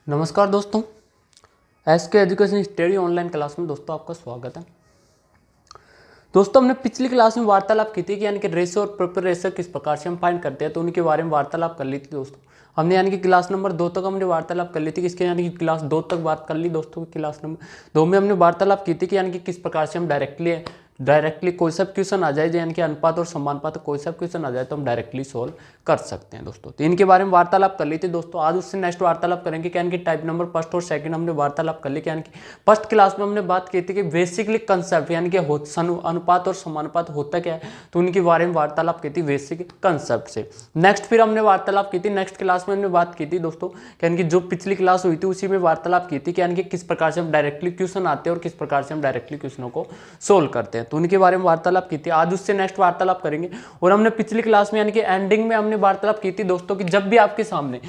नमस्कार दोस्तों, SK education study online class में दोस्तों आपका स्वागत है। दोस्तों हमने पिछली क्लास में वार्तालाप की थी कि यानी कि रेशो और प्रॉपर रेशो किस प्रकार से हम फाइंड करते हैं, तो उनके बारे में वार्तालाप कर ली थी दोस्तों। हमने यानी कि क्लास नंबर 2 तक हमने वार्तालाप कर ली थी, किसके यानी कि क्लास 2 तक बात कर ली दोस्तों। क्लास नंबर 2 में हमने वार्तालाप की थी कि यानी कि किस प्रकार से हम डायरेक्टली कोई सा क्वेश्चन आ जाए यानी कि अनुपात और समानुपात कोई सा क्वेश्चन आ जाए तो हम डायरेक्टली सोल्व कर सकते हैं दोस्तों। तो इनके बारे में वार्तालाप कर ली थी दोस्तों। आज उससे नेक्स्ट वार्तालाप करेंगे क्या, यानी कि टाइप नंबर फर्स्ट और सेकंड हमने वार्तालाप कर ली। यानी कि फर्स्ट क्लास में हमने बात की थी कि बेसिकली कंसेप्ट यानी कि अनुपात और समानुपात होता क्या है, तो उनके बारे में वार्तालाप की थी बेसिक कंसेप्ट से। नेक्स्ट फिर हमने वार्तालाप की थी नेक्स्ट क्लास में हमने बात की थी दोस्तों, यानी कि जो पिछली क्लास हुई थी उसी में वार्तालाप की थी कि यानी कि किस प्रकार से हम डायरेक्टली क्वेश्चन आते हैं और किस प्रकार से हम डायरेक्टली क्वेश्चनों को सोल्व करते हैं, तो उनके बारे में वार्तालाप की थी। आज उससे नेक्स्ट वार्तालाप करेंगे। और हमने पिछली क्लास में यानी कि एंडिंग में हमने वार्तालाप की थी दोस्तों कि जब भी आपके सामने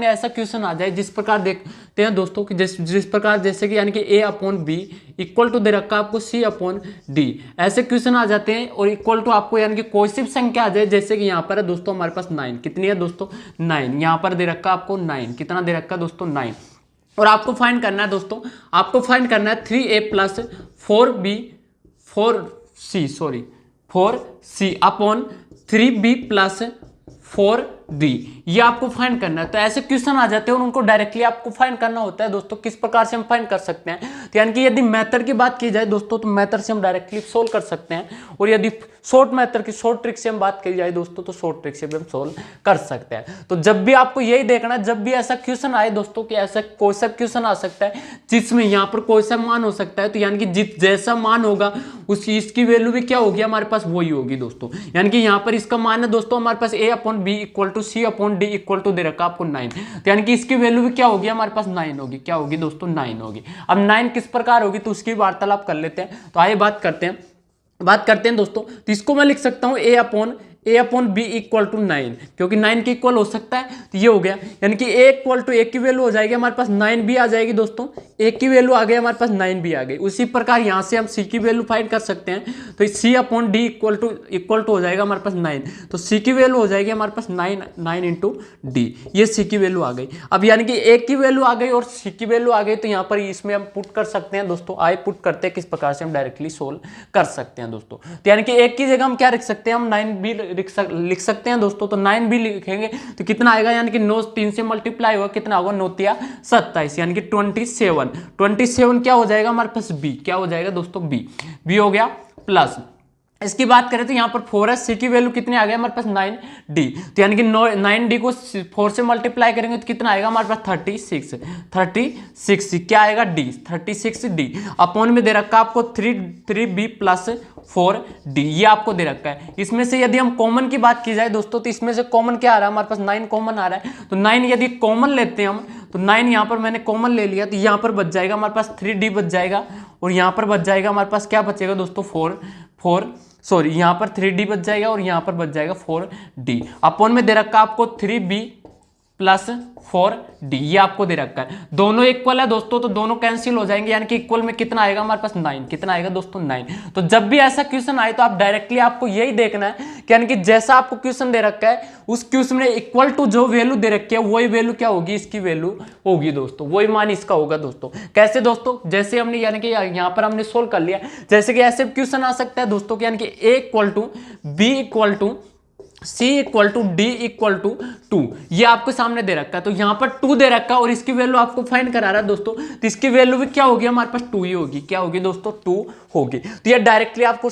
ऐसा क्वेश्चन आ जाए जिस प्रकार देखते हैं दोस्तों कि जिस प्रकार जैसे कि यानी कि a upon B equal to दे रखा आपको c अपॉन डी, ऐसे क्वेश्चन आ जाते हैं और इक्वल टू आपको यानी कि कोई सी संख्या आ जाए, जैसे कि यहाँ पर है दोस्तों हमारे पास 9, कितनी है दोस्तों 9, यहाँ पर दे रखा आपको 9, कितना दे रखा दोस्तों 9, और आपको फाइंड करना है दोस्तों, आपको फाइंड करना है 3a plus 4c upon 3b plus 4d, ये आपको फाइंड करना है। तो ऐसे क्वेश्चन आ जाते हैं और उनको डायरेक्टली आपको फाइंड करना होता है दोस्तों। किस प्रकार से हम फाइंड कर सकते हैं, तो यानी कि यदि मेथड की बात की जाए दोस्तों तो मेथड से हम डायरेक्टली सोल्व कर सकते हैं, और यदि शॉर्ट मेथड की शॉर्ट ट्रिक से हम बात की जाए दोस्तों तो शॉर्ट ट्रिक से भी हम सोल्व कर सकते हैं। तो जब भी आपको यही देखना है, जब भी ऐसा क्वेश्चन आए दोस्तों कि ऐसा कोई सा क्वेश्चन आ सकता है जिसमें यहाँ पर कोई सा मान हो सकता है, तो यानी कि जैसा मान होगा उसकी इसकी वैल्यू भी क्या होगी हमारे पास वही होगी दोस्तों। यानी कि यहाँ पर इसका मान है दोस्तों हमारे पास a upon B equal to c upon D equal to दे रखा आपको 9, तो यानी कि इसकी वैल्यू भी क्या होगी हमारे पास 9 होगी, क्या होगी दोस्तों 9 होगी। अब 9 किस प्रकार होगी तो उसकी वार्तालाप कर लेते हैं। तो आइए बात करते हैं दोस्तों। तो इसको मैं लिख सकता हूं a upon B equal to 9, क्योंकि 9 के इक्वल हो सकता है, तो ये हो गया। यानी कि a इक्वल टू a की वैल्यू हो जाएगी हमारे पास 9 भी आ जाएगी दोस्तों, a की वैल्यू आ गई हमारे पास 9 भी आ गई। उसी प्रकार यहां से हम c की वैल्यू फाइंड कर सकते हैं, तो c upon D equal to हो जाएगा हमारे पास 9, तो c की वैल्यू हो जाएगी हमारे पास 9 इंटू डी, ये c की वैल्यू आ गई। अब यानी कि a की वैल्यू आ गई और c की वैल्यू आ गई, तो यहाँ पर इसमें हम पुट कर सकते हैं दोस्तों। आइए पुट करते हैं किस प्रकार से हम डायरेक्टली सोल्व कर सकते हैं दोस्तों। तो यानी कि एक की जगह हम क्या लिख सकते हैं, हम 9 भी लिख सकते हैं दोस्तों। तो 9 भी लिखेंगे तो कितना आएगा, यानी कि 9 3 से मल्टीप्लाई होगा, कितना होगा 9 तिया 27, यानी कि 27 क्या हो जाएगा हमारे पास b, क्या हो जाएगा दोस्तों b हो गया। प्लस इसकी बात करें तो यहाँ पर 4 है, सी की वैल्यू कितनी आ गई हमारे पास 9d, तो यानी कि 9d को 4 से मल्टीप्लाई करेंगे तो कितना आएगा हमारे पास 36, क्या आएगा d 36d अपॉन में दे रखा आपको 3b प्लस 4d, ये आपको दे रखा है। इसमें से यदि हम कॉमन की बात की जाए दोस्तों, तो इसमें से कॉमन क्या आ रहा है हमारे पास 9 कॉमन आ रहा है, तो 9 यदि कॉमन लेते हैं हम, तो 9 यहाँ पर मैंने कॉमन ले लिया, तो यहाँ पर बच जाएगा हमारे पास 3d बच जाएगा, और यहाँ पर बच जाएगा हमारे पास क्या बचेगा दोस्तों यहाँ पर 3d बच जाएगा और यहाँ पर बच जाएगा 4d अपॉन में दे रखा आपको 3b प्लस 4d, ये आपको दे रखा है। दोनों इक्वल है दोस्तों, तो दोनों कैंसिल हो जाएंगे, यानी कि इक्वल में कितना आएगा हमारे पास 9, कितना आएगा दोस्तों 9। तो जब भी ऐसा क्वेश्चन आए तो आप डायरेक्टली आपको यही देखना है कि यानी कि जैसा आपको क्वेश्चन दे रखा है उस क्वेश्चन में इक्वल टू जो वैल्यू दे रखी है वही वैल्यू क्या होगी, इसकी वैल्यू होगी दोस्तों, वही मान इसका होगा दोस्तों। कैसे दोस्तों, जैसे हमने यानी कि यहाँ पर हमने सोल्व कर लिया, जैसे कि ऐसे क्वेश्चन आ सकता है दोस्तों कि यानी कि a equal to b equal to c equal to D equal to 2, ये आपके सामने दे रखा है, तो यहाँ पर 2 दे रखा है और इसकी वैल्यू आपको फाइंड करा रहा है दोस्तों, तो इसकी वैल्यू भी क्या होगी हमारे पास 2 ही होगी, क्या होगी दोस्तों 2 होगी। तो ये डायरेक्टली आपको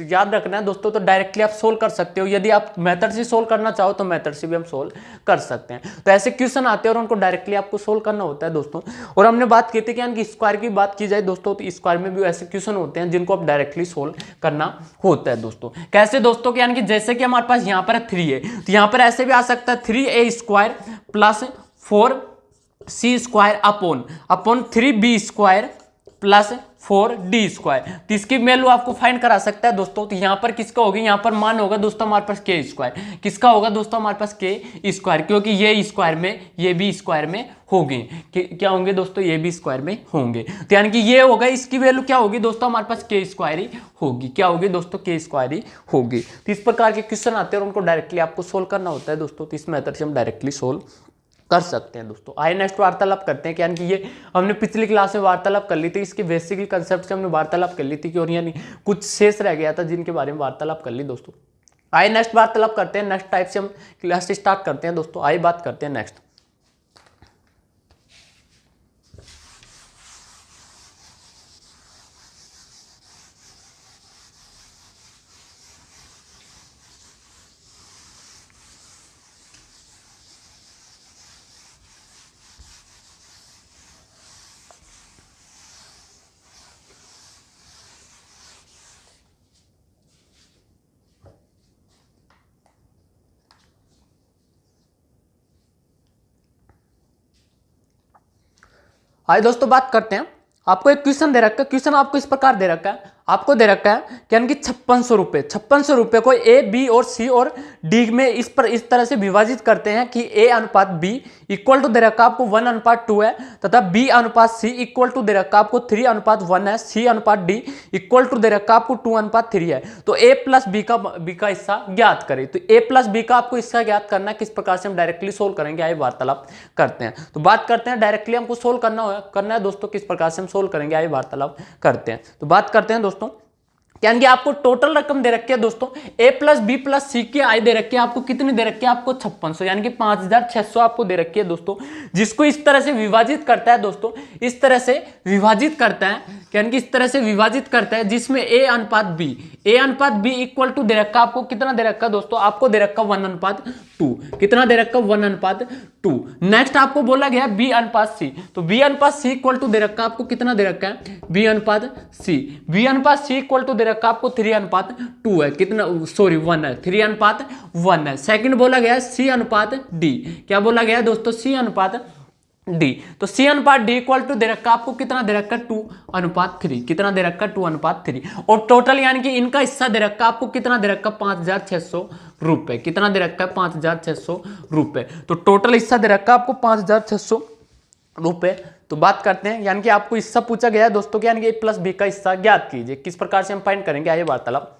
याद रखना है दोस्तों, तो डायरेक्टली आप सोल्व कर सकते हो। यदि आप मेथड से सोल्व करना चाहो तो मेथड से भी हम सोल्व कर सकते हैं। तो ऐसे क्वेश्चन आते हैं और उनको डायरेक्टली आपको सोल्व करना होता है दोस्तों। और हमने बात की थी कि यानी कि स्क्वायर की बात की जाए दोस्तों, तो स्क्वायर में भी ऐसे क्वेश्चन होते हैं जिनको आप डायरेक्टली सोल्व करना होता है दोस्तों। कैसे दोस्तों, कि यानी कि जैसे कि हमारे पास यहाँ पर 3 है, तो यहाँ पर ऐसे भी आ सकता है 3a square plus 4c square upon 3b square plus 4d square, तो इसकी वैल्यू आपको फाइंड करा सकता है दोस्तों। तो यहाँ पर किसका होगी, यहाँ पर मान होगा दोस्तों हमारे पास k स्क्वायर, किसका होगा दोस्तों हमारे पास k स्क्वायर, क्योंकि ये स्क्वायर में ये भी स्क्वायर में होंगे, क्या होंगे दोस्तों ये भी स्क्वायर में होंगे, तो यानी कि ये होगा, इसकी वैल्यू क्या होगी दोस्तों हमारे पास k स्क्वायर ही होगी, क्या होगी दोस्तों k स्क्वायर ही होगी। तो इस प्रकार के क्वेश्चन आते हैं और उनको डायरेक्टली आपको सोल्व करना होता है दोस्तों, तो इस मेथड से हम डायरेक्टली सोल्व कर सकते हैं दोस्तों। आइए नेक्स्ट वार्तालाप करते हैं कि यानी कि ये हमने पिछली क्लास में वार्तालाप कर ली थी, इसके बेसिक कंसेप्ट से हमने वार्तालाप कर ली थी कि और यानी कुछ शेष रह गया था जिनके बारे में वार्तालाप कर ली दोस्तों। आइए नेक्स्ट वार्तालाप करते हैं, नेक्स्ट टाइप से हम क्लास स्टार्ट करते हैं दोस्तों। आइए बात करते हैं नेक्स्ट। आइए दोस्तों बात करते हैं, आपको एक क्वेश्चन दे रखा है। क्वेश्चन आपको इस प्रकार दे रखा है, आपको दे रखा है यानी कि 5600 रुपए को ए, बी और सी और डी में इस तरह से विभाजित करते हैं कि ए अनुपात बी इक्वल टू दे रखा आपको 1:2 है, तथा बी अनुपात सी इक्वल टू दे रखा आपको 3:1 है, सी अनुपात डी इक्वल टू दे रखा आपको 2:3 है। तो ए प्लस बी का हिस्सा ज्ञात करें। तो ए प्लस बी का आपको हिस्सा ज्ञात करना है, किस प्रकार से हम डायरेक्टली सोल्व करेंगे, आइए वार्तालाप करते हैं। तो बात करते हैं डायरेक्टली हमको सोल्व करना है दोस्तों, किस प्रकार से हम सोल्व करेंगे, आइए वार्तालाप करते हैं। तो बात करते हैं दोस्तों, यानी कि आपको टोटल रकम दे रखी है दोस्तों, ए प्लस बी प्लस सी की आय दे रखी है आपको, कितनी दे रखी है आपको 5600 यानी कि 5600 आपको दे रखी है दोस्तों, जिसको इस तरह से विभाजित करता है दोस्तों, इस तरह से विभाजित करता है, यानी कि इस तरह से विभाजित करता है जिसमें ए अनुपात बी इक्वल टू दे रखा आपको, कितना दे रखा दोस्तों, आपको दे रखा 1:2, कितना दे रखा 1:2। नेक्स्ट आपको बोला गया बी अनुपात सी, तो बी अनुपात सी इक्वल टू दे रखा आपको, कितना दे रखा है बी अनुपात सी इक्वल टू दे रखा आपको 3:2 है, कितना सॉरी 1 है, 3:1 है। सेकंड बोला गया सी अनुपात डी, क्या बोला गया दोस्तों, सी अनुपात डी, तो सी अनुपात डी इक्वल टू दे रखा आपको, कितना दे रखा 2:3, कितना दे रखा 2:3, और टोटल यानी कि इनका हिस्सा दे रखा आपको, कितना दे रखा 5600 रुपए, कितना दे रखा है 5600 रुपए। तो टोटल हिस्सा दे रखा आपको 5600 रुपए। तो बात करते हैं, यानी कि आपको हिस्सा पूछा गया है दोस्तों कि यानी कि ए प्लस बी का हिस्सा ज्ञात कीजिए, किस प्रकार से हम फाइंड करेंगे, आइए वार्तालाप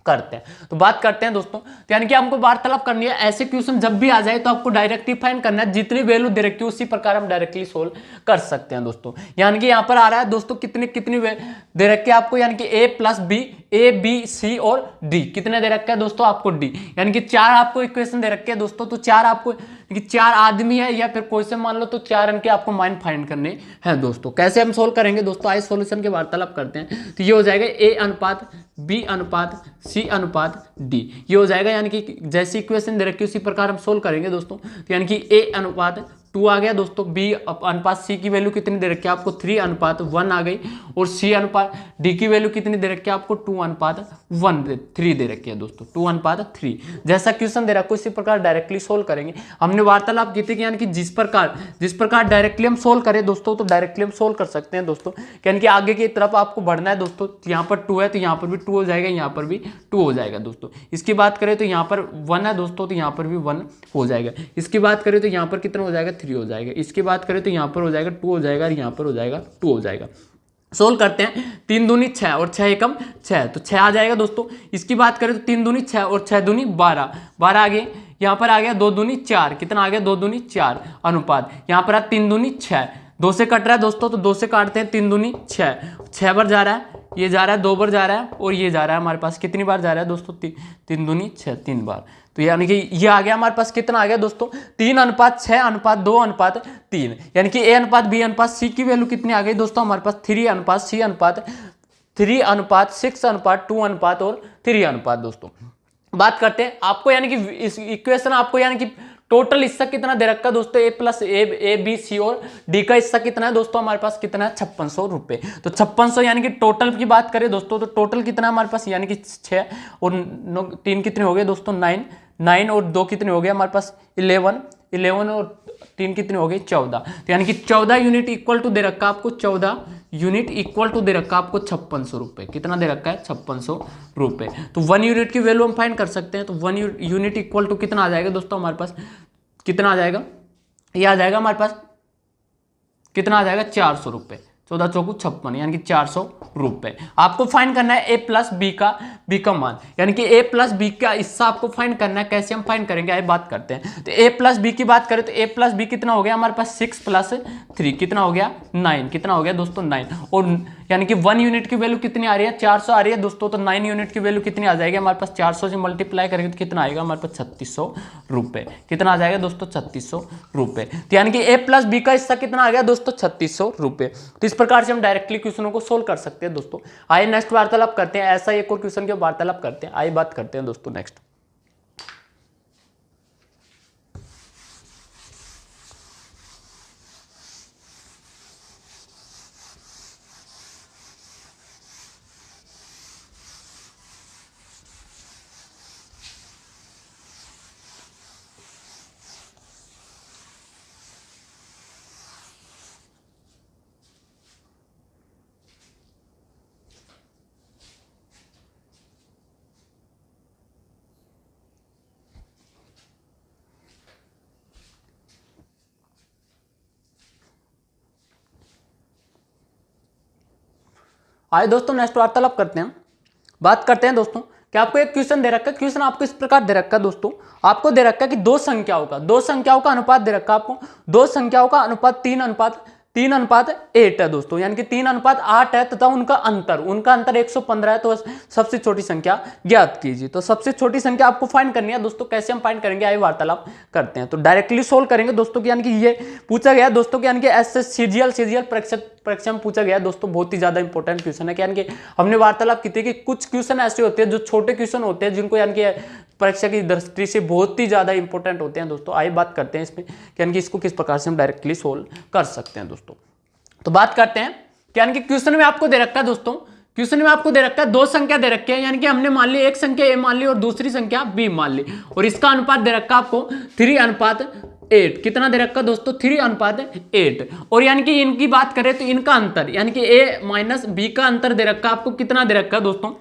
करते हैं। तो बात करते हैं दोस्तों, तो यानी कि हमको वार्तालाप करनी है, ऐसे क्वेश्चन जब भी आ जाए तो आपको डायरेक्टली फाइंड करना है, जितनी वैल्यू दे रखी है उसी प्रकार हम डायरेक्टली सोल्व कर सकते हैं दोस्तों। यानी कि यहाँ पर आ रहा है दोस्तों कितनी दे रखी है आपको, यानी कि A plus B, A B C और डी, कितने दे रखे हैं दोस्तों आपको डी, यानी कि 4 आपको इक्वेशन दे रखे हैं दोस्तों। तो 4 आपको कि 4 आदमी है या फिर कोई से मान लो, तो 4 अंक के आपको मान फाइंड करने हैं दोस्तों। कैसे हम सोल्व करेंगे दोस्तों, आइए सॉल्यूशन के वार्तालाप करते हैं। तो ये हो जाएगा ए अनुपात बी अनुपात सी अनुपात डी, ये हो जाएगा, यानी कि जैसी इक्वेशन दे रखी है उसी प्रकार हम सोल्व करेंगे दोस्तों। तो यानी कि ए अनुपात 2 आ गया दोस्तों, बी अनुपात सी की वैल्यू कितनी दे रखी है आपको 3:1 आ गई, और सी अनुपात डी की वैल्यू कितनी दे रखी है आपको 2:3 दे रखी है दोस्तों, 2:3। जैसा क्वेश्चन दे रखा है उसी प्रकार डायरेक्टली सोल्व करेंगे। हमने वार्तालाप की थी कि यानी कि जिस प्रकार डायरेक्टली हम सोल्व करें दोस्तों, तो डायरेक्टली हम सोल्व कर सकते हैं दोस्तों। यानी कि आगे की तरफ आपको बढ़ना है दोस्तों, यहाँ पर 2 है तो यहाँ पर भी 2 हो जाएगा, यहाँ पर भी 2 हो जाएगा दोस्तों। इसकी बात करें तो यहाँ पर 1 है दोस्तों, तो यहाँ पर भी 1 हो जाएगा। इसकी बात करें तो यहाँ पर कितना हो जाएगा 3 हो जाएगा। इसकी बात करें तो यहाँ पर हो जाएगा 2 हो जाएगा, और यहाँ पर हो जाएगा 2 हो जाएगा। सोल्व करते हैं, 3 दूनी 6 और 6 एकम 6, तो 6 आ जाएगा दोस्तों। इसकी बात करें तो 3 दूनी 6 और 6 दूनी 12, 12 आ गए। यहाँ पर आ गया 2 दूनी 4, कितना आ गया 2 दूनी 4 अनुपात, यहाँ पर 3 दूनी 6, 2 से कट रहा है दोस्तों, तो 2 से काटते हैं, 3 दूनी 6, 6 बार जा रहा है, ये जा रहा है 2 बार जा रहा है, और ये जा रहा है हमारे पास कितनी बार जा रहा है दोस्तों 3 दूनी 6, 3 बार। तो यानी कि ये आ गया हमारे पास, कितना आ गया दोस्तों 3:6:2:3, यानी कि ए अनुपात बी अनुपात सी की वैल्यू कितनी आ गई दोस्तों हमारे पास 3:C:3:6:2 और 3 दोस्तों। बात करते हैं, आपको यानी कि इस इक्वेशन आपको यानी कि टोटल हिस्सा कितना दे रखा है दोस्तों, ए प्लस ए बी सी और डी का हिस्सा कितना है दोस्तों हमारे पास, कितना है 5600 रुपए। तो 5600 यानी कि टोटल की बात करें दोस्तों, तो टोटल कितना हमारे पास, यानी कि 6 और 3 कितने हो गए दोस्तों 9 और 2 कितने हो गए हमारे पास 11 और 3 कितने हो गए 14। तो यानी कि 14 यूनिट इक्वल टू दे रखा आपको, 14 यूनिट इक्वल टू दे रखा आपको 5600 रुपए, कितना दे रखा है 5600 रुपए। तो 1 यूनिट की वैल्यू हम फाइंड कर सकते हैं। तो 1 यूनिट इक्वल टू कितना आ जाएगा दोस्तों हमारे पास, कितना आ जाएगा, ये आ जाएगा हमारे पास, कितना आ जाएगा 400 रुपए, 14 चौकू 56 यानी कि 400 रुपए। आपको फाइंड करना है ए प्लस बी का मान, यानी कि ए प्लस बी का हिस्सा आपको फाइंड करना है। कैसे हम फाइंड करेंगे आइए बात करते हैं। तो ए प्लस बी की बात करें तो ए प्लस बी कितना हो गया हमारे पास 6 प्लस 3 कितना हो गया 9, कितना हो गया दोस्तों 9, और यानी कि 1 यूनिट की वैल्यू कितनी आ रही है 400 आ रही है दोस्तों। तो 9 यूनिट की वैल्यू कितनी आ जाएगी हमारे पास 400 से मल्टीप्लाई करेंगे तो कितना आएगा हमारे पास 3600 रुपए। कितना आ जाएगा दोस्तों 3600 रुपए। तो यानी कि ए प्लस बी का हिस्सा कितना आ गया दोस्तों 3600 रुपए। तो इस प्रकार से हम डायरेक्टली क्वेश्चनों को सोल्व कर सकते हैं दोस्तों। आइए नेक्स्ट वार्तालाप करते हैं, ऐसा एक और क्वेश्चन के वार्तालाप करते हैं। आइए बात करते हैं दोस्तों नेक्स्ट। आइए दोस्तों नेक्स्ट वार्तालाप करते हैं। बात करते हैं दोस्तों कि आपको एक क्वेश्चन दे रखा है। क्वेश्चन आपको इस प्रकार दे रखा है दोस्तों, आपको दे रखा है कि दो संख्याओं का अनुपात दे रखा है आपको। दो संख्याओं का अनुपात 3:8 है दोस्तों, यानी कि 3:8 है तथा उनका अंतर 115 है। तो सबसे छोटी संख्या ज्ञात कीजिए। तो सबसे छोटी संख्या आपको फाइंड करनी है दोस्तों। कैसे हम फाइंड करेंगे आइए वार्तालाप करते हैं। तो डायरेक्टली सोल्व करेंगे दोस्तों कि यानी कि ये पूछा गया दोस्तों कि यानी कि एसएस सीजीएल परीक्षा में पूछा गया दोस्तों। बहुत ही ज्यादा इंपॉर्टेंट क्वेश्चन है। यानी कि हमने वार्तालाप की थी कि कुछ क्वेश्चन ऐसे होते हैं जो छोटे क्वेश्चन होते हैं जिनको यानी कि परीक्षा की दृष्टि से बहुत ही ज्यादा इंपॉर्टेंट होते हैं दोस्तों। आइए बात करते हैं इसमें यानी कि इसको किस प्रकार से हम डायरेक्टली सोल्व कर सकते हैं दोस्तों। तो बात करते हैं कि यानी कि क्वेश्चन में आपको दे रखा है दोस्तों, क्वेश्चन में आपको दे रखा है दो संख्या दे रखी है, यानी कि हमने मान ली एक संख्या ए मान ली और दूसरी संख्या बी मान ली, और इसका अनुपात दे रखा है आपको 3:8। कितना दे रखा है दोस्तों 3:8। और यानी कि इनकी बात करें तो इनका अंतर यानी कि ए माइनस बी का अंतर दे रखा है आपको। कितना दे रखा है दोस्तों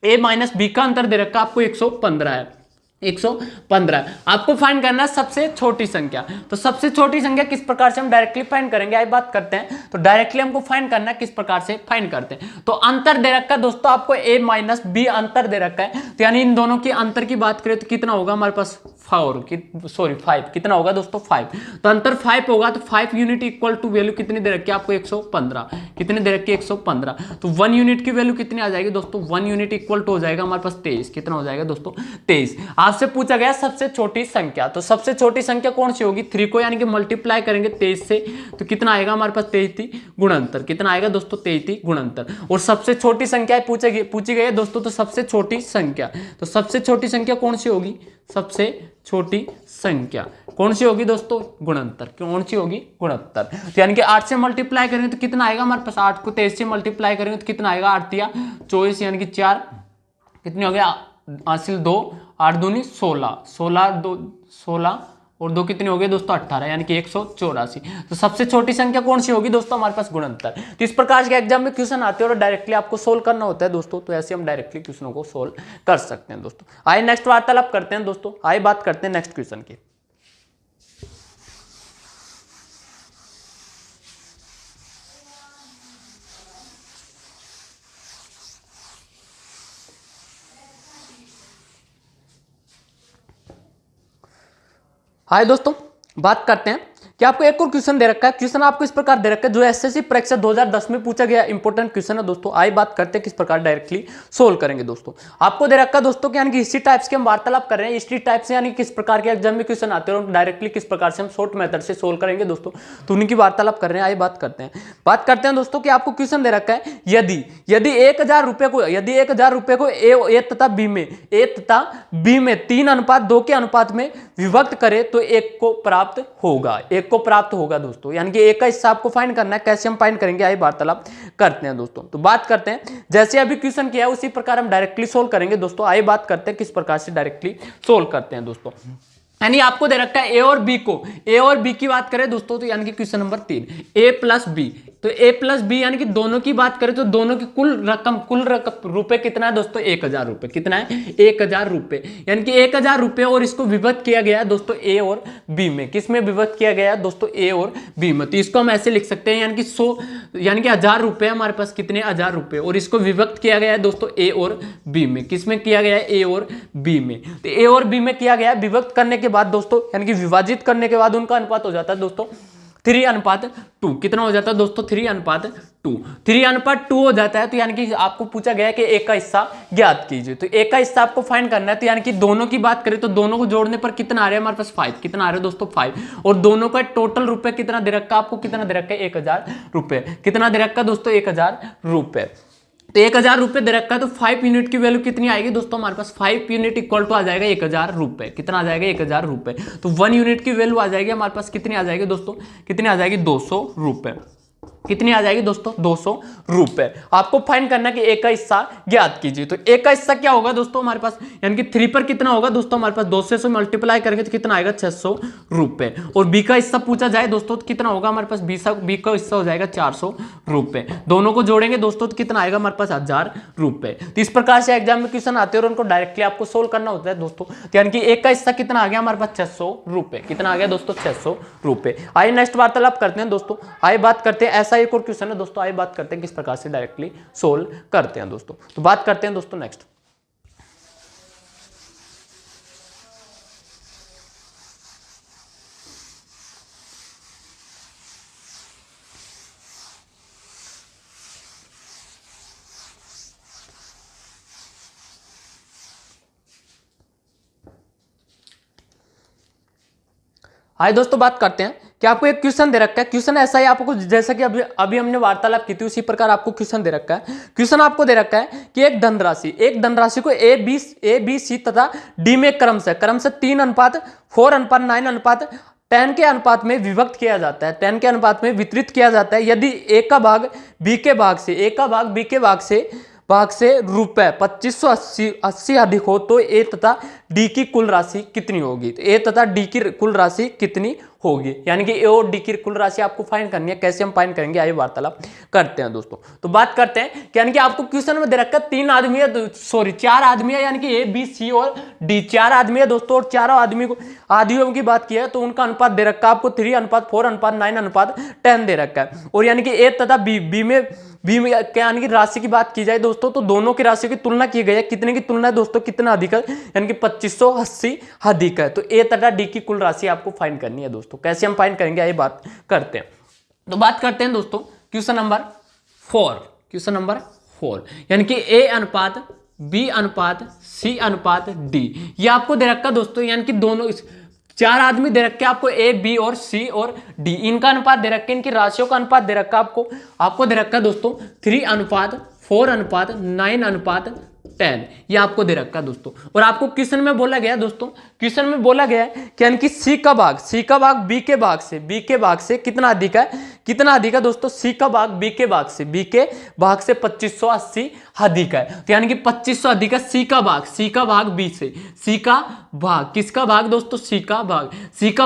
ए माइनस बी का अंतर दे रखा है आपको 115 है। 115 आपको फाइंड करना है सबसे छोटी संख्या। तो सबसे छोटी संख्या किस प्रकार से हम डायरेक्टली फाइंड करेंगे आइए बात करते हैं। तो डायरेक्टली हमको फाइंड करना है किस प्रकार से फाइंड करते हैं। तो अंतर दे रखा है दोस्तों आपको a माइनस बी अंतर दे रखा है। तो यानी इन दोनों के अंतर की बात करें तो कितना होगा हमारे पास 5 कितना होगा दोस्तों 5। तो अंतर 5 होगा तो 5 यूनिट इक्वल टू वैल्यू कितनी दे रखी है आपको 115। कितनी दे रखी है 115। तो 1 यूनिट की वैल्यू कितनी आ जाएगी दोस्तों 1 यूनिट इक्वल टू हो जाएगा हमारे पास 23। कितना हो जाएगा दोस्तों 23। आपसे पूछा गया सबसे छोटी संख्या। तो सबसे छोटी संख्या कौन सी होगी 3 को यानी कि मल्टीप्लाई करेंगे 23 से तो कितना आएगा हमारे पास 23 गुणंतर। कितना आएगा दोस्तों 23 गुणंतर। और सबसे छोटी संख्या पूछी गई है दोस्तों। तो सबसे छोटी संख्या तो सबसे छोटी संख्या कौन सी होगी सबसे छोटी संख्या कौन सी होगी दोस्तों गुणंतर। कौन सी होगी गुणंतर। तो यानी कि 8 से मल्टीप्लाई करेंगे तो कितना आएगा हमारे पास 8 को 23 से मल्टीप्लाई करेंगे तो कितना आएगा 8 तिया 24 यानी कि 4 कितनी हो गया हासिल 2 8 दूनी 16 और 2 कितने हो गए दोस्तों 18 यानी कि 184। तो सबसे छोटी संख्या कौन सी होगी दोस्तों हमारे पास गुणंतर। तो इस प्रकार के एग्जाम में क्वेश्चन आते हैं और डायरेक्टली आपको सोल्व करना होता है दोस्तों। तो ऐसे हम डायरेक्टली क्वेश्चनों को सोल्व कर सकते हैं दोस्तों। आइए नेक्स्ट वार्तालाप करते हैं दोस्तों। आइए बात करते हैं नेक्स्ट क्वेश्चन की। हाय दोस्तों बात करते हैं कि आपको एक और क्वेश्चन दे रखा है। क्वेश्चन आपको इस प्रकार दे रखा है जो एसएससी परीक्षा 2010 में पूछा गया इंपॉर्टेंट क्वेश्चन है दोस्तों। आइए बात करते हैं किस प्रकार डायरेक्टली सोल्व करेंगे दोस्तों। आपको दे रखा है दोस्तों कि यानी कि हिस्ट्री टाइप्स के हम वार्तालाप कर रहे हैं। हिस्ट्री टाइप से यानी किस प्रकार के एग्जाम में क्वेश्चन आते हैं और डायरेक्टली किस प्रकार से हम शॉर्ट मेथड से सोल्व करेंगे दोस्तों। तो उनकी वार्तालाप कर रहे हैं। आइए बात करते हैं दोस्तों कि आपको क्वेश्चन दे रखा है यदि 1000 रुपए को ए तथा बी में 3:2 के अनुपात में विभक्त करे तो एक को प्राप्त होगा दोस्तों। यानी कि एक का हिस्सा आपको फाइंड करना है। कैसे हम फाइंड करेंगे आइए वार्तालाप करते हैं दोस्तों। तो बात करते हैं जैसे अभी क्वेश्चन किया है उसी प्रकार हम डायरेक्टली सोल्व करेंगे दोस्तों। आइए बात करते हैं किस प्रकार से डायरेक्टली सोल्व करते हैं दोस्तों। यानी आपको दे रखा है ए और बी को, ए और बी की बात करें दोस्तों तो यानी कि क्वेश्चन नंबर 3 ए प्लस बी, तो ए प्लस बी यानी कि दोनों की बात करें तो दोनों की कुल रकम रुपए कितना है दोस्तों 1000 रुपए, कितना है 1000 रुपए, यानी कि 1000 रुपए और इसको विभक्त किया गया है दोस्तों ए और बी में, किस में विभक्त किया गया है दोस्तों ए और बी में, तो इसको हम ऐसे लिख सकते हैं यानी कि 100 यानी कि 1000 रुपए हमारे पास कितने 1000 रुपए और इसको विभक्त किया गया है दोस्तों ए और बी में, किस में किया गया है ए और बी में, तो ए और बी में किया गया है, विभक्त करने के बाद दोस्तों यानी कि विभाजित करने के बाद उनका अनुपात हो जाता है दोस्तों 3:2, कितना हो जाता है दोस्तों 3:2, 3:2 हो जाता है, तो यानी कि आपको पूछा गया है कि एक का हिस्सा ज्ञात कीजिए, तो एक का हिस्सा आपको फाइंड करना है, तो यानी कि दोनों की बात करें तो दोनों को जोड़ने पर कितना आ रहा है हमारे पास 5, कितना आ रहा है दोस्तों 5, और दोनों का टोटल रुपए कितना दे रखा है आपको, कितना दे रखा है 1000 रुपए, कितना दे रखा है दोस्तों 1000 रुपए, तो 1000 रुपए दे रखा है, तो 5 यूनिट की वैल्यू कितनी आएगी दोस्तों हमारे पास 5 यूनिट इक्वल टू आ जाएगा 1000 रुपए, कितना आ जाएगा 1000 रुपए, तो 1 यूनिट की वैल्यू आ जाएगी हमारे पास कितनी आ जाएगी दोस्तों, कितनी आ जाएगी 200 रुपए, कितनी आ जाएगी दोस्तों 200 रुपए। आपको फाइंड करना कि एक का हिस्सा ज्ञात कीजिए, तो एक का हिस्सा क्या होगा दोस्तों हमारे पास, यानी कि 3 पर कितना होगा दोस्तों हमारे पास 200 से मल्टीप्लाई करेंगे तो कितना आएगा 600 रुपए, और बी का हिस्सा पूछा जाए दोस्तों तो कितना होगा हमारे पास बी का हिस्सा हो जाएगा 400 रुपए, दोनों को जोड़ेंगे दोस्तों तो कितना आएगा हमारे पास 1000 रुपए। तो इस प्रकार से एग्जाम में क्वेश्चन आते हैं और उनको डायरेक्टली आपको सोल्व करना होता है दोस्तों, यानी कि एक का हिस्सा कितना आ गया हमारे पास 600 रुपए, कितना आ गया दोस्तों 600 रुपए। आइए नेक्स्ट वार्तालाप करते हैं दोस्तों, आइए बात करते हैं ऐसा एक और क्वेश्चन है दोस्तों, आइए बात करते हैं किस प्रकार से डायरेक्टली सोल्व करते हैं दोस्तों, तो बात करते हैं दोस्तों नेक्स्ट। आइए दोस्तों बात करते हैं कि आपको एक क्वेश्चन दे रखा है, क्वेश्चन ऐसा ही आपको जैसा कि अभी हमने वार्तालाप की थी उसी प्रकार आपको क्वेश्चन दे रखा है। क्वेश्चन आपको दे रखा है कि एक धनराशि को ए बी सी तथा डी में क्रमशः 3:4:9:10 के अनुपात में विभक्त किया जाता है, 10 के अनुपात में वितरित किया जाता है। यदि ए का भाग बी के भाग से रुपए 2580 अधिक हो तो ए तथा डी की कुल राशि कितनी होगी, तो ए तथा डी की कुल राशि कितनी होगी, यानी कि ए और डी की कुल राशि आपको फाइंड करनी है। कैसे हम फाइंड करेंगे आइए वार्तालाप करते हैं दोस्तों। तो बात करते हैं कि यानी कि आपको क्वेश्चन में दे रखा है 4 आदमी है, यानी कि ए बी सी और डी 4 आदमी है दोस्तों, और चारों आदमियों की बात की है तो उनका अनुपात दे रखा है आपको 3:4:9:10 दे रखा है, और यानी कि ए तथा बी में यानी कि राशि की बात की जाए दोस्तों तो दोनों की राशि की तुलना की गई है, कितने की तुलना है दोस्तों, कितना अधिक है, यानी कि 2580 अधिक है, तो ए तथा डी की कुल राशि आपको फाइंड करनी है दोस्तों। कैसे हम फाइंड करेंगे आइए बात करते हैं। तो बात करते हैं दोस्तों क्वेश्चन नंबर 4, यानी कि ए अनुपात बी अनुपात सी अनुपात डी, ये आपको दे रखा दोस्तों, यानी कि दोनों 4 आदमी दे रखे आपको ए बी और सी और डी, इनका अनुपात दे रखे, इनकी राशियों का अनुपात दे रखा आपको दे रखा दोस्तों 3:4:9:10, ये आपको दे रखा दोस्तों। और आपको क्वेश्चन में बोला गया दोस्तों, कि यानी कि सी का भाग बी के भाग से कितना अधिक है दोस्तों, सी का भाग बी के भाग से 2580 अधिक है, तो यानी कि 2500 अधिक है सी का भाग बी से, सी का भाग किसका भाग दोस्तों, सी का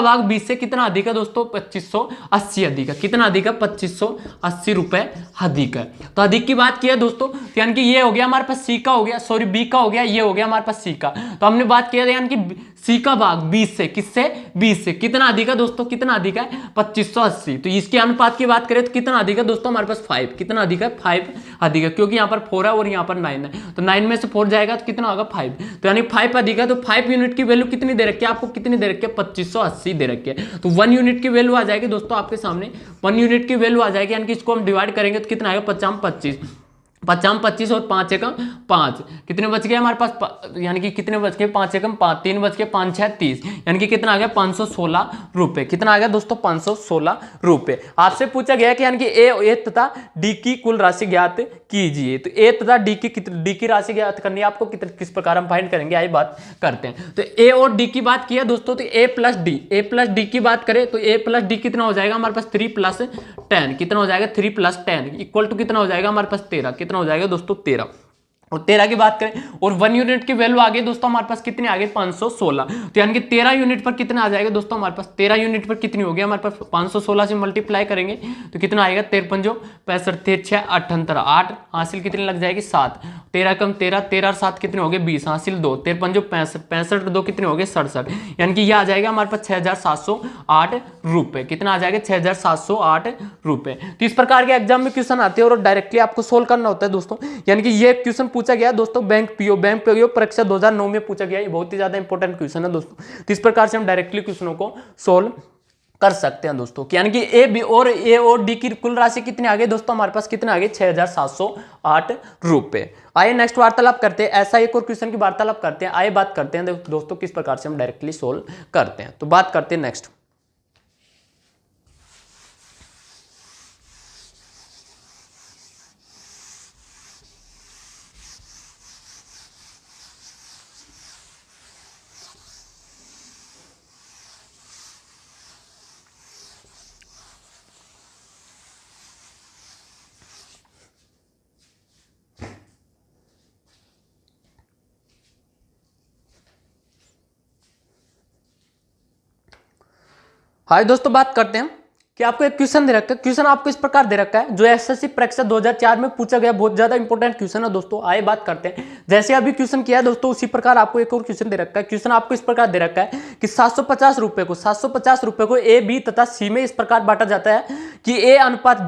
भाग बी से कितना अधिक है दोस्तों 2580 अधिक है, कितना अधिक है 2580 रुपए अधिक है। तो अधिक की बात की है दोस्तों, तो यानी कि ये हो गया हमारे पास बी का हो गया, ये हो गया हमारे पास सी का, तो हमने बात किया यानी कि सी का भाग 20 से, किससे 20 से, कितना अधिक है दोस्तों, कितना अधिक है 2580, तो इसके अनुपात की बात करें तो कितना अधिक है दोस्तों हमारे पास 5, कितना अधिक है 5 अधिक है, क्योंकि यहाँ पर 4 है और यहाँ पर 9 है, तो 9 में से 4 जाएगा तो कितना होगा 5, तो यानी 5 अधिक है, तो 5 यूनिट की वैल्यू कितनी दे रखी है आपको, कितनी दे रखी है 2580 दे रखी है, तो 1 यूनिट की वैल्यू आ जाएगी दोस्तों आपके सामने, 1 यूनिट की वैल्यू आ जाएगी, यानी कि इसको हम डिवाइड करेंगे तो कितना आएगा 25 और 5 एकम 5, कितने बच गए हमारे पास, यानी कि कितने बच गए 5 एकम 5, 3 बच गए 5 6 30, यानी कि कितना आ गया 516 रुपए, कितना आ गया दोस्तों 516 रुपए। आपसे पूछा गया कि यानी कि ए तथा डी की कुल राशि ज्ञात कीजिए, तो ए तथा डी की राशि ज्ञात करनी है आपको, किस प्रकार हम फाइंड करेंगे आइए बात करते हैं। तो ए और डी की बात किया दोस्तों, तो ए प्लस डी की बात करें तो ए प्लस डी कितना हो जाएगा हमारे पास 3 + 10, कितना हो जाएगा 3 + 10 इक्वल टू कितना हो जाएगा हमारे पास 13, कितना हो जाएगा दोस्तों 13, और 13 की बात करें और 1 यूनिट की वैल्यू आ गई दोस्तों हमारे पास कितनी आ गई 516। तो यानी कि 13 यूनिट पर कितना आ जाएगा दोस्तों हमारे पास 13 यूनिट पर कितनी हो गया हमारे पास 516 से मल्टीप्लाई करेंगे तो कितना आएगा 53 65 तेरह 6 78 8 हासिल कितनी लग जाएगी 7। 13 कम 13 13 और 7 कितने हो गए 20 हासिल 2 53 65 65 2 कितने हो गए 67। यानी कि ये आ जाएगा हमारे पास 6708 रुपए। कितना आ जाएगा 6708 रुपए। तो इस प्रकार के एग्जाम में क्वेश्चन आते हैं और डायरेक्टली आपको सोल्व करना होता है दोस्तों। यानी कि ये क्वेश्चन पूछा गया दोस्तों बैंक पीओ परीक्षा 2009 में पूछा गया। ये बहुत ही ज्यादा इंपॉर्टेंट क्वेश्चन है दोस्तों। तो इस प्रकार से हम डायरेक्टली क्वेश्चनों को सोल्व कर सकते हैं दोस्तों। यानी कि ए और डी की कुल राशि कितनी आ गई दोस्तों हमारे पास कितने आ गए 6708 रुपए। आइए नेक्स्ट वार्तालाप करते हैं। ऐसा एक और क्वेश्चन की वार्तालाप करते हैं। आइए बात करते हैं दोस्तों किस प्रकार से हम डायरेक्टली सोल्व करते हैं। तो बात करते हैं नेक्स्ट। हाय दोस्तों बात करते हैं कि आपको एक क्वेश्चन दे रखा है। क्वेश्चन आपको इस प्रकार दे रखा है जो एसएससी परीक्षा 2004 में पूछा गया। बहुत ज्यादा इंपॉर्टेंट क्वेश्चन है दोस्तों। आइए बात करते हैं। जैसे अभी क्वेश्चन किया है दोस्तों उसी प्रकार आपको एक और क्वेश्चन दे रखा है। क्वेश्चन आपको इस प्रकार दे रखा है कि 750 रुपए को ए बी तथा सी में इस प्रकार बांटा जाता है कि ए अनुपात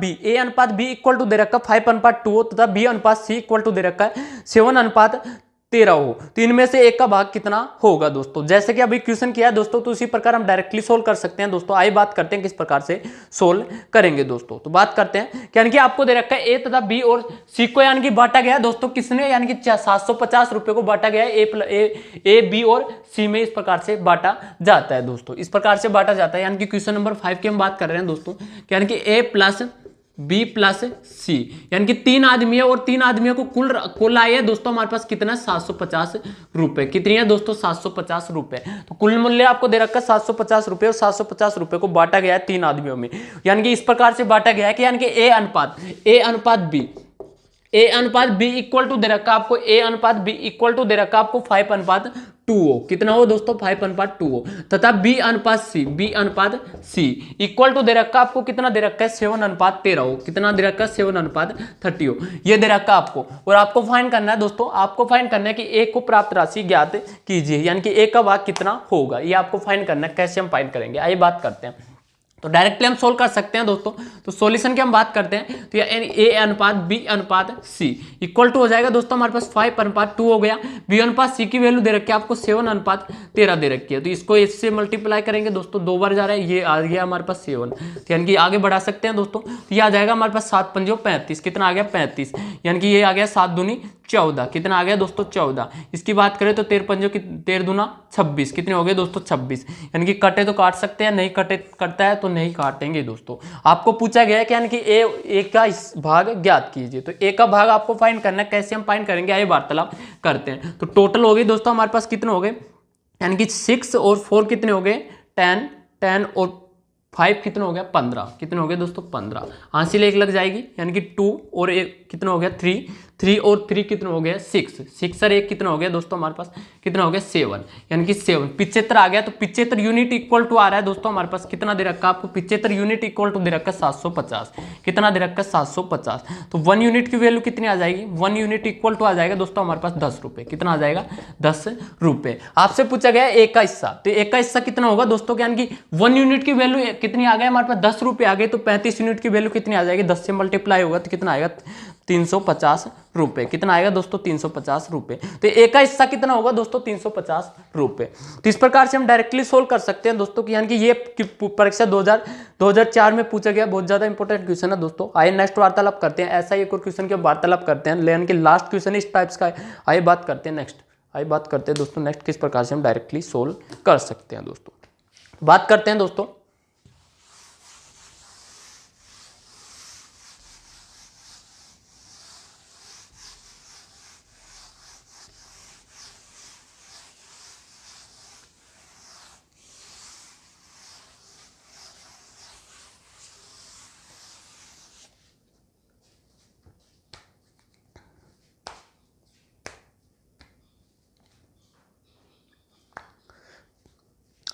बी इक्वल टू दे रखा है 5:2 तथा बी अनुपात सी इक्वल टू दे रखा है 7:13 हो। तो इनमें से एक का भाग कितना होगा दोस्तों। जैसे कि अभी क्वेश्चन किया है दोस्तों तो उसी प्रकार हम डायरेक्टली सोल्व कर सकते हैं दोस्तों। आइए बात करते हैं किस प्रकार से सोल्व करेंगे दोस्तों। तो बात करते हैं यानी कि आपको दे रखा है ए तथा बी और सी को यानी कि बांटा गया है दोस्तों किसने यानी कि 750 रुपए को बांटा गया है ए बी और सी में इस प्रकार से बांटा जाता है दोस्तों। इस प्रकार से बांटा जाता है यानी कि क्वेश्चन नंबर 5 की हम बात कर रहे हैं दोस्तों। यानी कि ए प्लस बी प्लस सी यानी कि 3 आदमी है और 3 आदमियों को कुल आय है दोस्तों हमारे पास कितना 750 रुपए। कितनी है दोस्तों 750 रुपए। तो कुल मूल्य आपको दे रखा है 750 रुपए और 750 रुपए को बांटा गया है 3 आदमियों में। यानी कि इस प्रकार से बांटा गया है कि यानी कि ए अनुपात बी इक्वल टू दे रखा आपको ए अनुपात बी इक्वल टू दे रखा आपको 5:2 हो। कितना हो दोस्तों 5:2 हो तथा बी अनुपात सी इक्वल टू दे रखा आपको कितना दे रखा है 7:13 हो। कितना दे रखा है 7:30 हो। ये दे रखा आपको और आपको फाइंड करना है दोस्तों। आपको फाइंड करना है कि ए को प्राप्त राशि ज्ञात कीजिए यानी कि ए का भाग कितना होगा। ये आपको फाइंड करना है। कैसे हम फाइंड करेंगे आइए बात करते हैं। तो डायरेक्टली हम सोल्व कर सकते हैं दोस्तों। तो सॉल्यूशन की हम बात करते हैं तो ए अनुपात बी अनुपात सी इक्वल टू हो जाएगा दोस्तों हमारे पास 5:2 हो गया। बी अनुपात सी की वैल्यू दे रखी है आपको 7:13 दे रखी है। तो इसको इससे मल्टीप्लाई करेंगे दोस्तों 2 बार जा रहा है। ये आ गया हमारे पास 7 तो यानी कि आगे बढ़ा सकते हैं दोस्तों। तो ये आ जाएगा हमारे पास 7×5 कितना आ गया 35 यानी कि ये आ गया 7×2 14 कितना आ गया दोस्तों 14। इसकी बात करें तो 13×2 26 कितने हो गए दोस्तों 26। यानी कि कटे तो काट सकते हैं नहीं कटता है तो नहीं काटेंगे दोस्तों। आपको पूछा गया है कि यानी कि ए का इस भाग ज्ञात कीजिए। तो ए का भाग आपको फाइंड करना है। कैसे हम फाइंड करेंगे आइए वार्तालाप करते हैं। तो टोटल हो गई दोस्तों हमारे पास कितने हो गए यानी कि 6 और 4 कितने हो गए 10 और 5 कितने हो गया 15 कितने हो गए दोस्तों 15 हासिल 1 लग जाएगी यानी कि 2 और 1 कितना हो गया 3 और 3 कितना हो गया 6 और 1 कितना हो गया दोस्तों हमारे पास कितना हो गया 7 यानी कि 7 75 आ गया। तो 75 यूनिट इक्वल टू आ रहा है दोस्तों हमारे पास कितना दे रखा है आपको 75 यूनिट इक्वल टू दे रखा है 750 कितना दे रखा है 750। तो 1 यूनिट की वैल्यू कितनी आ जाएगी 1 यूनिट इक्वल टू आ जाएगा दोस्तों हमारे पास 10 रुपए। कितना आ जाएगा 10 रुपए। आपसे पूछा गया एक का हिस्सा तो एक का हिस्सा कितना होगा दोस्तों यानी कि 1 यूनिट की वैल्यू कितनी आ गई हमारे पास 10 रुपए आ गए। तो 35 यूनिट की वैल्यू कितनी आ जाएगी 10 से मल्टीप्लाई होगा तो कितना आएगा 350 रुपए। कितना आएगा दोस्तों 350 रुपए। तो एक का हिस्सा कितना होगा दोस्तों 350 रुपए। तो इस प्रकार से हम डायरेक्टली सोल्व कर सकते हैं दोस्तों कि यानी कि ये परीक्षा 2004 में पूछा गया बहुत ज्यादा इंपॉर्टेंट क्वेश्चन है दोस्तों। आइए नेक्स्ट वार्तालाप करते हैं। ऐसा ही एक और क्वेश्चन के वार्तालाप करते हैं यानी कि लास्ट क्वेश्चन इस टाइप्स का है। आइए बात करते हैं नेक्स्ट। आइए बात करते हैं दोस्तों नेक्स्ट किस प्रकार से हम डायरेक्टली सोल्व कर सकते हैं दोस्तों। बात करते हैं दोस्तों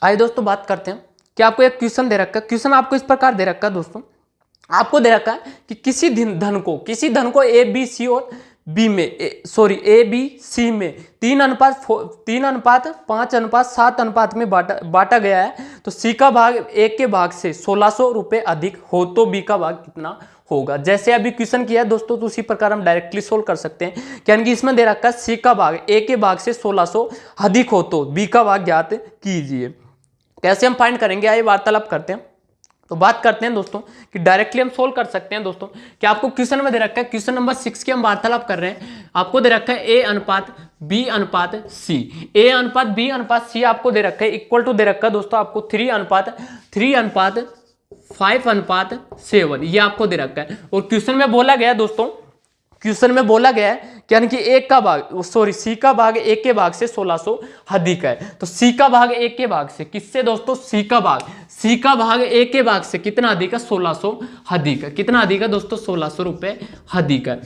आइए दोस्तों बात करते हैं कि आपको एक क्वेश्चन दे रखा है। क्वेश्चन आपको इस प्रकार दे रखा है दोस्तों, आपको दे रखा है कि किसी धन को ए बी सी और बी में ए बी सी में 3:5:7 में बांटा गया है। तो सी का भाग ए के भाग से 1600 रुपए अधिक हो तो बी का भाग कितना होगा। जैसे अभी क्वेश्चन किया है दोस्तों, तो उसी प्रकार हम डायरेक्टली सोल्व कर सकते हैं। यानी कि इसमें दे रखा है सी का भाग ए के भाग से 1600 अधिक हो तो बी का भाग ज्ञात कीजिए। कैसे हम फाइंड करेंगे, आइए वार्तालाप करते हैं। तो बात करते हैं दोस्तों कि डायरेक्टली हम सोल्व कर सकते हैं दोस्तों कि आपको क्वेश्चन में दे रखा है, क्वेश्चन नंबर 6 की हम वार्तालाप कर रहे हैं। आपको दे रखा है ए अनुपात बी अनुपात सी, ए अनुपात बी अनुपात सी आपको दे रखा है इक्वल टू दे रखा है दोस्तों आपको 3:5:7 ये आपको दे रखा है। और क्वेश्चन में बोला गया दोस्तों, क्वेश्चन में बोला गया है यानी कि सी का भाग ए के भाग से 1600 अधिक है। तो सी का भाग ए के भाग से किससे दोस्तों, सी का भाग ए के भाग से कितना अधिक है, 1600 अधिक है। कितना अधिक है दोस्तों, 1600 रुपए अधिक है।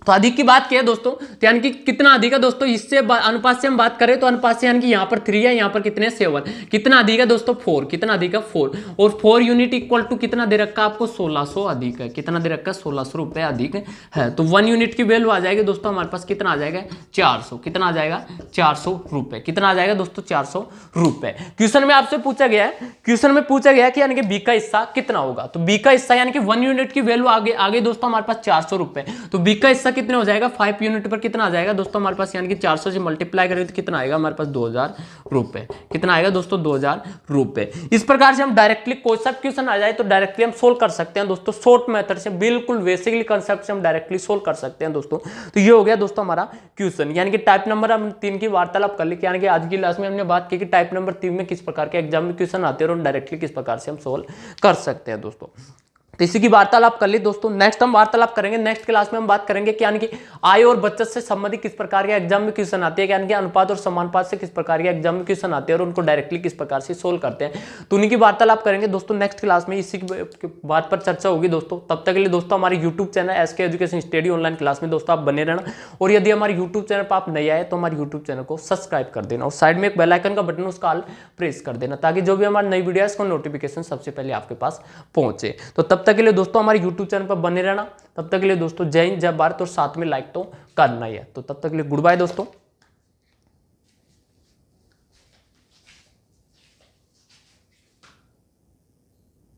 तो अधिक की बात की है दोस्तों, तो यानी कि कितना अधिक है दोस्तों, इससे अनुपात से हम बात करें तो अनुपात से यानी कि यहाँ पर 3 है, यहाँ पर कितने 7, कितना अधिक है दोस्तों 4, कितना अधिक है 4, और 4 यूनिट इक्वल टू कितना दे रखा है आपको 1600 अधिक है। कितना दे रखा है 1600 रुपए अधिक है। तो 1 यूनिट की वैल्यू आ जाएगी दोस्तों हमारे पास कितना आ जाएगा 400, कितना आ जाएगा 400 रुपए, कितना आ जाएगा दोस्तों 400 रुपए। क्वेश्चन में आपसे पूछा गया है, क्वेश्चन में पूछा गया है कि यानी कि बी का हिस्सा कितना होगा। तो बी का हिस्सा यानी कि 1 यूनिट की वैल्यू आगे दोस्तों हमारे पास 400 रुपए, तो बी का हिस्सा कितने हो जाएगा 5 यूनिट पर कितना आ जाएगा दोस्तों हमारे पास, यानी कि 400 से मल्टीप्लाई करेंगे तो कितना आएगा हमारे पास 2000 रुपए। कितना आएगा दोस्तों 2000 रुपए। इस प्रकार से हम डायरेक्टली कोई सा क्वेश्चन आ जाए तो डायरेक्टली हम सोल्व कर सकते हैं दोस्तों, शॉर्ट मेथड से, बिल्कुल बेसिकली कंसेप्ट से हम डायरेक्टली सोल्व कर सकते हैं दोस्तों। तो ये हो गया दोस्तों हमारा क्वेश्चन, यानी कि टाइप नंबर हम 3 की वार्तालाप कर ली। यानी कि आज की क्लास में हमने बात की कि टाइप नंबर 3 में किस प्रकार के एग्जाम में क्वेश्चन आते हैं और डायरेक्टली किस प्रकार से हम सोल्व कर सकते हैं दोस्तों। तो इसी की वार्तालाप कर ली दोस्तों। नेक्स्ट हम वार्तालाप करेंगे, नेक्स्ट क्लास में हम बात करेंगे कि यानी कि आय और बचत से संबंधित किस प्रकार के एग्जाम में क्वेश्चन आते हैं, यानी कि अनुपात और समानुपात से किस प्रकार के एग्जाम में क्वेश्चन आते हैं और उनको डायरेक्टली किस प्रकार से सोल्व करते हैं। तो उन्हीं की वार्तालाप करेंगे दोस्तों नेक्स्ट क्लास में, इसी बात पर चर्चा होगी दोस्तों। तब तक के लिए दोस्तों हमारे YouTube channel SK education study online class में दोस्तों आप बने रहना, और यदि हमारे यूट्यूब चैनल पर आप नए आए तो हमारे यूट्यूब चैनल को सब्सक्राइब कर देना और साइड में एक बेल आइकन का बटन उसका ऑल प्रेस कर देना, ताकि जो भी हमारी नई वीडियो है उसका नोटिफिकेशन सबसे पहले आपके पास पहुंचे। तो तब तक के लिए दोस्तों हमारे यूट्यूब चैनल पर बने रहना। तब तक के लिए दोस्तों जय हिंद जय भारत, और साथ में लाइक तो करना ही है। तो तब तक के लिए गुड बाय दोस्तों।